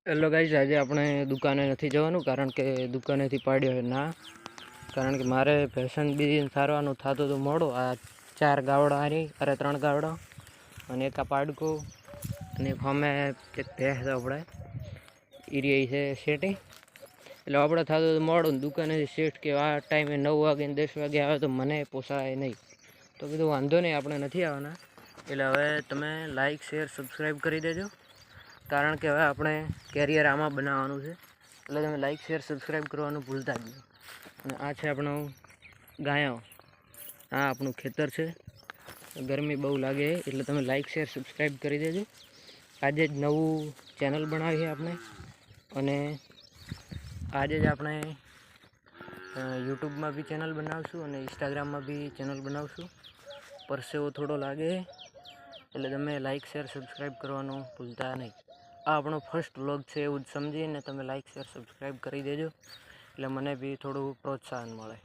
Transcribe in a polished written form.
Hello guys, આજે આપણે દુકાને નથી જવાનું કારણ કે દુકાનેથી પાડ્યો છે ના. કારણ કે મારે ફેશન બી સારવાનું થતું હતું મોડું. આ 4 ગાવડા હારી અરે 3 ગાવડા અને એક આ પાડકું અને અમે એક ભેંસ આપણે એરિયા છે શેટી. એટલે આપણે થતું હતું મોડું. દુકાનેથી શેઠ કે આ ટાઈમે 9 વાગે ને 10 વાગે આવે તો મને પોસાય નહીં. તો કીધું વાંધો નહીં, આપણે નથી આવવાના. એટલે હવે તમે લાઇક શેર સબસ્ક્રાઈબ કરી દેજો, કારણ કે હવે આપણે કેરિયર આમાં બનાવવાનું છે. એટલે તમે લાઇક શેર સબસ્ક્રાઈબ કરવાનું ભૂલતા જ નહીં. અને આ છે આપણો ગાયો. આ આપણું ખેતર છે. ગરમી બહુ લાગે એટલે તમે લાઇક શેર સબસ્ક્રાઈબ કરી દેજો. આજે જ નવું ચેનલ બનાવી છે આપણે, અને આજે જ આપણે યુટ્યુબમાં બી ચેનલ બનાવશું અને ઇન્સ્ટાગ્રામમાં બી ચેનલ બનાવશું. પરસેવો થોડો લાગે એટલે તમે લાઇક શેર સબસ્ક્રાઈબ કરવાનું ભૂલતા નહીં. આ આપણો ફર્સ્ટ વ્લોગ છે એવું જ સમજીને તમે લાઇક શેર સબસ્ક્રાઈબ કરી દેજો, એટલે મને બી થોડું પ્રોત્સાહન મળે.